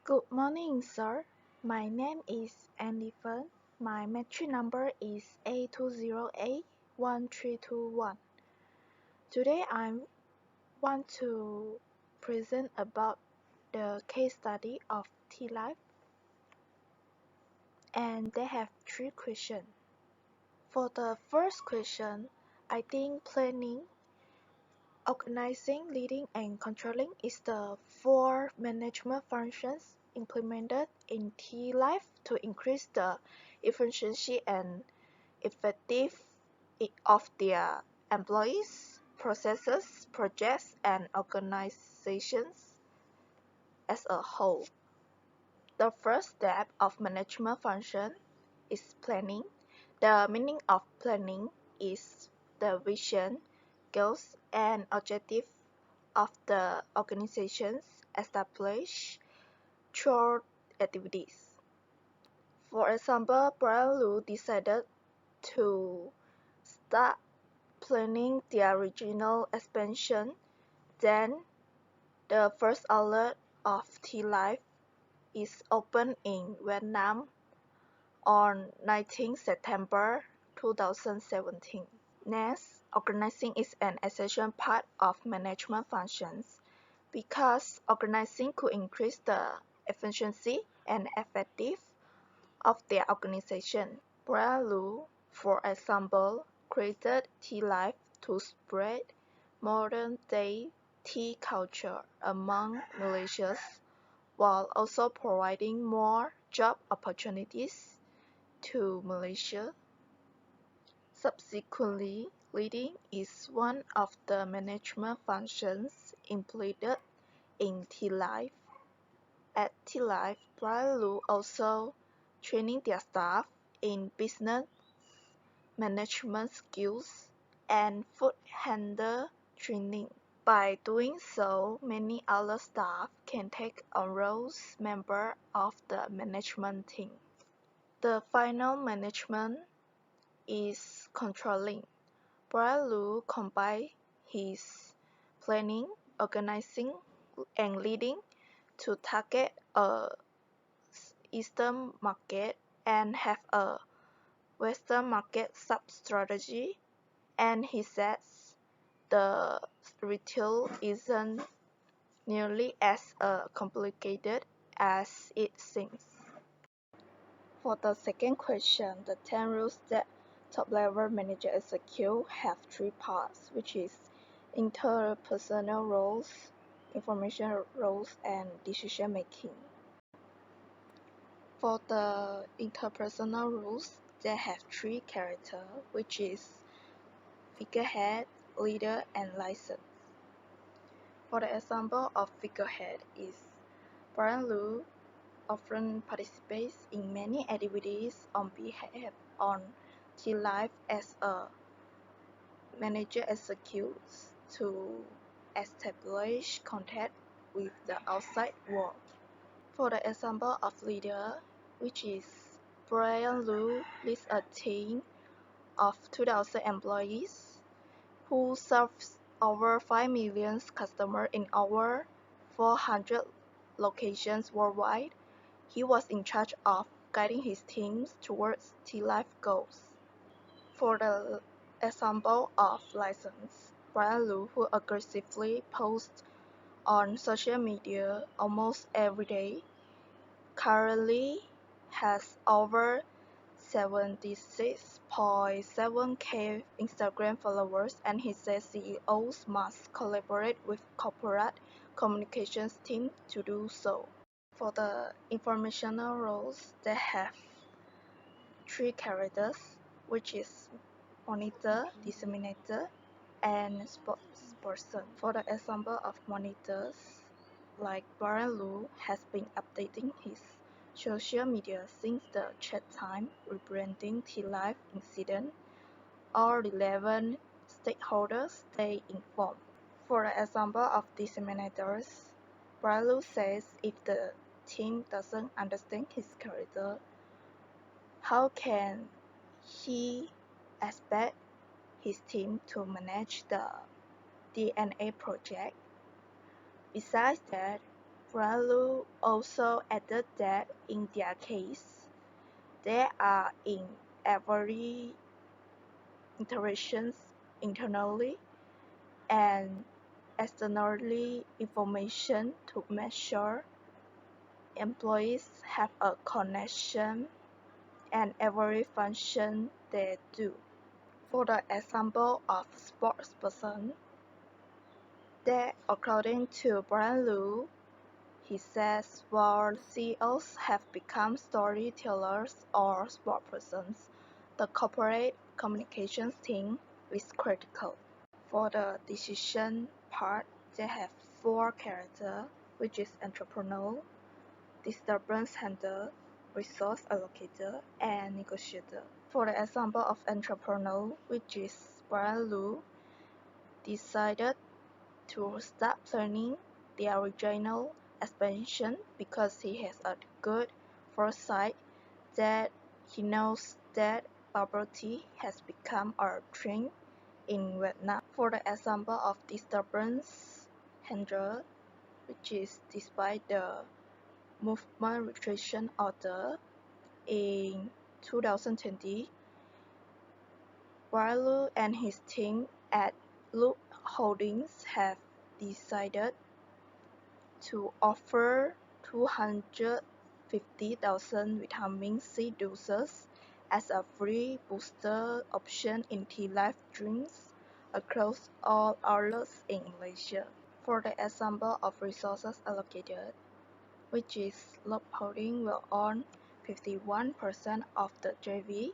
Good morning, sir. My name is Andy Fern. My matric number is A2081321. Today I want to present about the case study of T-Life, and they have 3 questions. For the first question, I think planning, organizing, leading, and controlling is the 4 management functions implemented in T-Life to increase the efficiency and effectiveness of their employees, processes, projects, and organizations as a whole. The first step of management function is planning. The meaning of planning is the vision, goals, and objectives of the organizations established through activities. For example, Brian Lu decided to start planning their regional expansion. Then, the first outlet of T-Life is opened in Vietnam on 19 September 2017. Next, organizing is an essential part of management functions because organizing could increase the efficiency and effectiveness of their organization. Brian Lu, for example, created T-Life to spread modern-day tea culture among Malaysians while also providing more job opportunities to Malaysia. Subsequently, leading is one of the management functions implemented in T-Life. At T-Life, Brian Lu also training their staff in business management skills and food handler training. By doing so, many other staff can take on roles member of the management team. The final management is controlling. Brian Lu combined his planning, organizing, and leading to target a Eastern market and have a Western market sub-strategy, and he says the retail isn't nearly as complicated as it seems. For the second question, the 10 rules that top-level managers execute have 3 parts, which is interpersonal roles, information roles, and decision-making. For the interpersonal rules, they have 3 characters, which is figurehead, leader, and license. For the example of figurehead is Brian Lu often participates in many activities on behalf on T-Life as a manager executes to establish contact with the outside world. For the example of leader, which is Brian Lu leads a team of 2,000 employees who serves over 5 million customers in over 400 locations worldwide. He was in charge of guiding his teams towards T-Life goals. For the example of license, Brian Lu, who aggressively posts on social media almost every day, currently has over 76.7k Instagram followers, and he says CEOs must collaborate with corporate communications team to do so. For the informational roles, they have 3 characters, which is monitor, disseminator, and spokesperson. For the example of monitors, like Brian Lu has been updating his social media since the chat time, rebranding T-Life incident. All relevant stakeholders stay informed. For the example of disseminators, Brian Lu says if the team doesn't understand his character, how can he expect his team to manage the DNA project? Besides that, Bralu also added that in their case, there are in every interactions internally and externally information to make sure employees have a connection and every function they do. For the example of sports person, that according to Brian Liu, he says while CEOs have become storytellers or spokespersons, the corporate communications team is critical. For the decision part, they have four characters, which is entrepreneur, disturbance handler, resource allocator, and negotiator. For the example of entrepreneur, which is Brian Liu, decided to start planning their regional expansion because he has a good foresight that he knows that bubble tea has become a trend in Vietnam. For the example of disturbance handler, which is despite the movement restriction order in 2020, Barlow and his team at Loop Holdings have decided to offer 250,000 vitamin C doses as a free booster option in tea life drinks across all outlets in Malaysia. For the example of resources allocated, which is Loop Holdings will own 51% of the JV,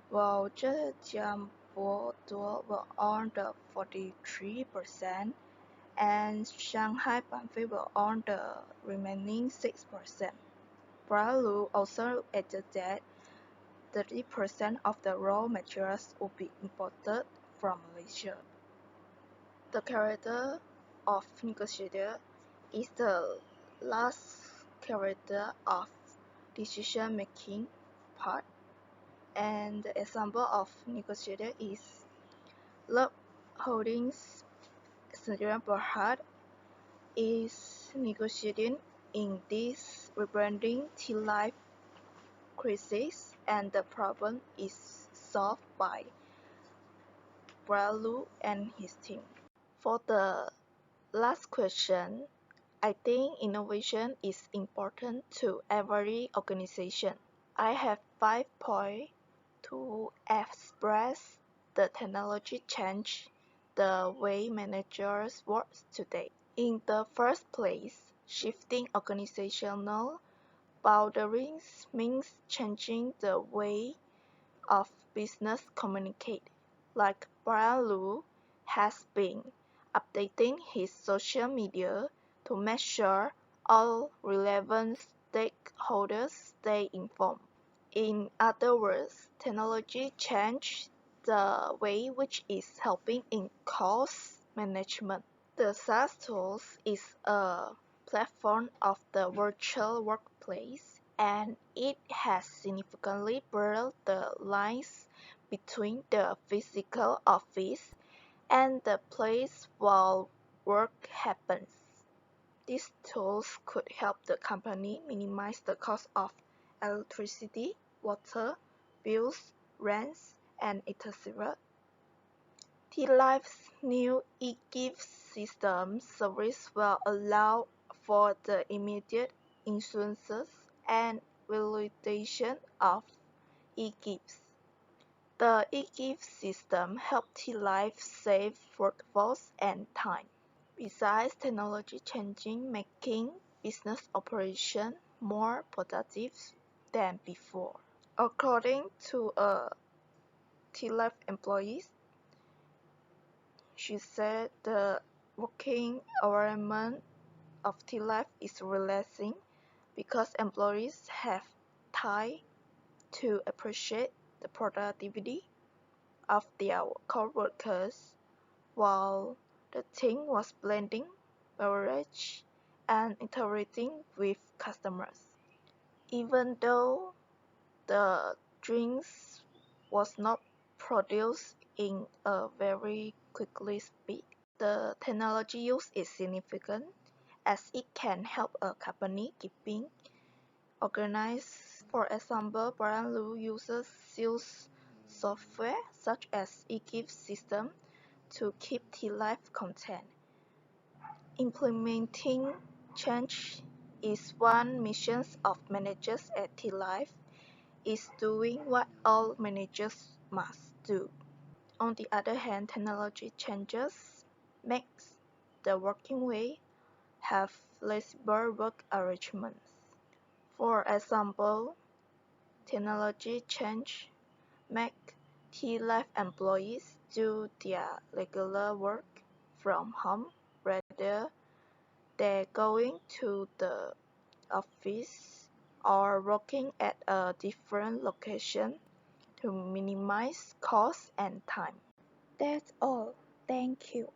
while Zhejiang Botuo will own the 43%, and Shanghai Banfei will own the remaining 6%. Bralu also added that 30% of the raw materials will be imported from Malaysia. The character of negotiator is the last character of decision-making part, and the example of negotiator is Loop Holdings. Sdn Bhd is negotiating in this rebranding tea life crisis, and the problem is solved by Bralu and his team. For the last question, I think innovation is important to every organization. I have 5 points to express the technology change the way managers work today. In the first place, shifting organizational boundaries means changing the way of business communicate, like Brian Liu has been updating his social media to make sure all relevant stakeholders stay informed. In other words, technology changed the way which is helping in cost management. The SaaS tools is a platform of the virtual workplace, and it has significantly blurred the lines between the physical office and the place where work happens. These tools could help the company minimize the cost of electricity, water, bills, rents, and etc. T-Life's new eGift system service will allow for the immediate issuances and validation of eGifts. The eGift system helps T-Life save workforce and time. Besides, technology changing making business operation more productive than before. According to a T-Life employee, she said the working environment of T-Life is relaxing because employees have time to appreciate the productivity of their co-workers while the team was blending beverage and interacting with customers. Even though the drinks was not produced in a very quickly speed, the technology used is significant, as it can help a company keeping organized. For example, Brian Liu uses sales software such as eGift system to keep T-Life content. Implementing change is one mission of managers at T-Life, is doing what all managers must do. On the other hand, technology changes makes the working way have flexible work arrangements. For example, technology change make T-Life employees do their regular work from home rather than going to the office or working at a different location to minimize cost and time. That's all. Thank you.